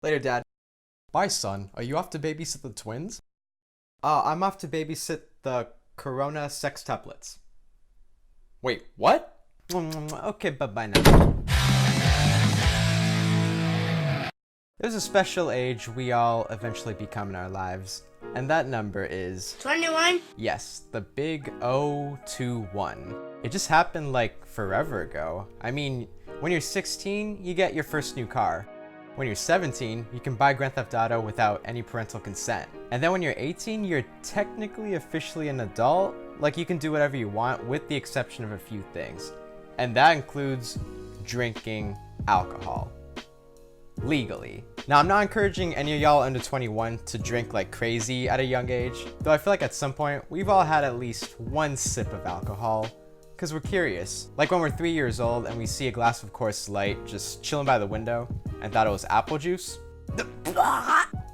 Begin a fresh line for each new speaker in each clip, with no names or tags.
Later, Dad.
Bye, son. Are you off to babysit the twins?
I'm off to babysit the Corona sextuplets.
Wait, what?
Okay, bye-bye now. There's a special age we all eventually become in our lives, and that number is
21?
yes, the big 021. It just happened like forever ago. I mean, when you're 16, you get your first new car. When you're 17, you can buy Grand Theft Auto without any parental consent. And then when you're 18, you're technically officially an adult. Like, you can do whatever you want with the exception of a few things. And that includes drinking alcohol. Legally. Now, I'm not encouraging any of y'all under 21 to drink like crazy at a young age, though I feel like at some point, we've all had at least one sip of alcohol. Because we're curious. Like when we're 3 years old and we see a glass of Coors Light just chilling by the window and thought it was apple juice.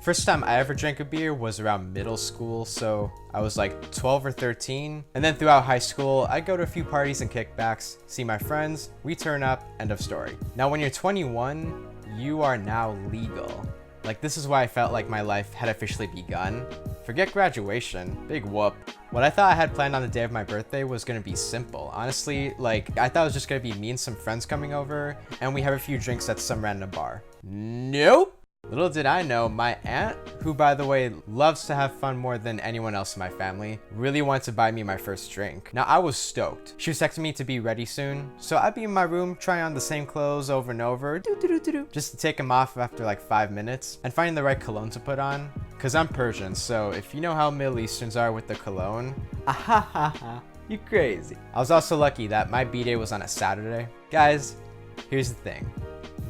First time I ever drank a beer was around middle school, so I was like 12 or 13. And then throughout high school, I'd go to a few parties and kickbacks, see my friends, we turn up, end of story. Now when you're 21, you are now legal. Like, this is why I felt like my life had officially begun. Forget graduation, big whoop. What I thought I had planned on the day of my birthday was gonna be simple. Honestly, like, I thought it was just gonna be me and some friends coming over, and we have a few drinks at some random bar. Nope! Little did I know, my aunt, who by the way loves to have fun more than anyone else in my family, really wanted to buy me my first drink. Now I was stoked. She was texting me to be ready soon, so I'd be in my room trying on the same clothes over and over, just to take them off after like 5 minutes, and finding the right cologne to put on. Cause I'm Persian, so if you know how Middle Easterns are with the cologne, ahahaha, you crazy. I was also lucky that my B-day was on a Saturday. Guys, here's the thing.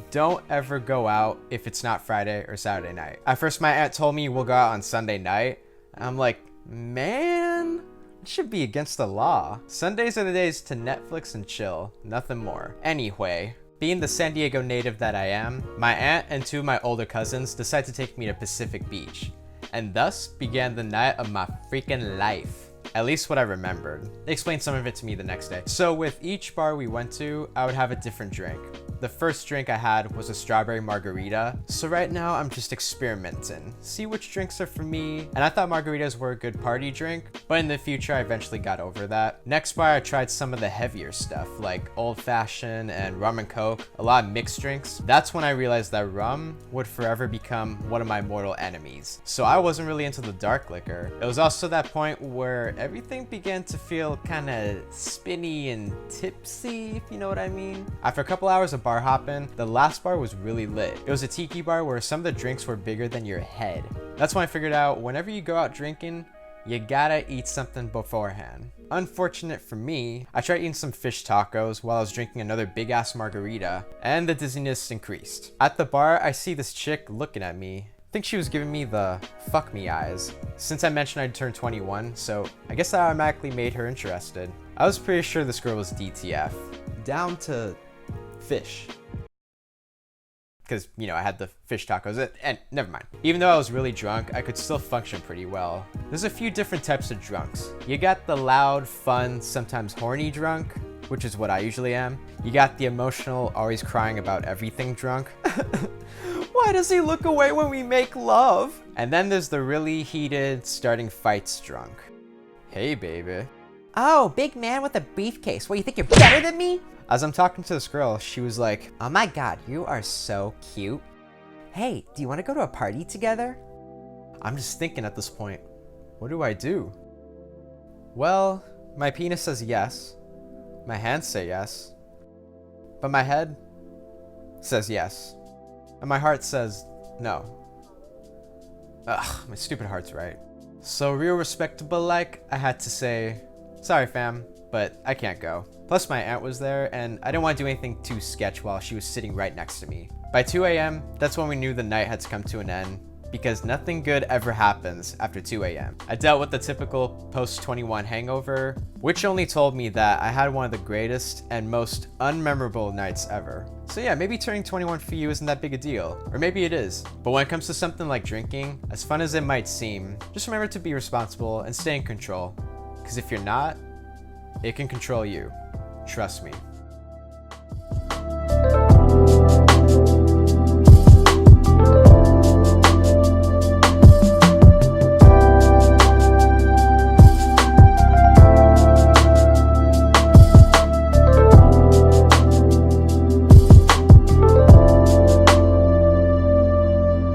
Don't ever go out if it's not Friday or Saturday night. At first, my aunt told me we'll go out on Sunday night. And I'm like, man, it should be against the law. Sundays are the days to Netflix and chill, nothing more. Anyway, being the San Diego native that I am, my aunt and two of my older cousins decided to take me to Pacific Beach. And thus began the night of my freaking life. At least what I remembered. They explained some of it to me the next day. So with each bar we went to, I would have a different drink. The first drink I had was a strawberry margarita. So right now I'm just experimenting. See which drinks are for me. And I thought margaritas were a good party drink, but in the future I eventually got over that. Next bar I tried some of the heavier stuff like old fashioned and rum and coke, a lot of mixed drinks. That's when I realized that rum would forever become one of my mortal enemies. So I wasn't really into the dark liquor. It was also that point where everything began to feel kind of spinny and tipsy, if you know what I mean. After a couple hours of bar hopping, the last bar was really lit. It was a tiki bar where some of the drinks were bigger than your head. That's when I figured out whenever you go out drinking, you gotta eat something beforehand. Unfortunate for me, I tried eating some fish tacos while I was drinking another big ass margarita, and the dizziness increased. At the bar, I see this chick looking at me. I think she was giving me the fuck me eyes. Since I mentioned I'd turned 21, so I guess that automatically made her interested. I was pretty sure this girl was DTF. Down to fish. Because, you know, I had the fish tacos, and never mind. Even though I was really drunk, I could still function pretty well. There's a few different types of drunks. You got the loud, fun, sometimes horny drunk, which is what I usually am. You got the emotional, always crying about everything drunk. Why does he look away when we make love? And then there's the really heated, starting fights drunk. Hey, baby.
Oh, big man with a briefcase. What, you think you're better than me?
As I'm talking to this girl, she was like,
Oh my god, you are so cute. Hey, do you want to go to a party together?
I'm just thinking at this point, what do I do? Well, my penis says yes. My hands say yes. But my head says yes. And my heart says no. Ugh, my stupid heart's right. So real respectable like, I had to say, sorry fam, but I can't go. Plus my aunt was there and I didn't want to do anything too sketch while she was sitting right next to me. By 2 a.m., that's when we knew the night had to come to an end, because nothing good ever happens after 2 a.m. I dealt with the typical post-21 hangover, which only told me that I had one of the greatest and most unmemorable nights ever. So yeah, maybe turning 21 for you isn't that big a deal, or maybe it is. But when it comes to something like drinking, as fun as it might seem, just remember to be responsible and stay in control. Because if you're not, it can control you. Trust me.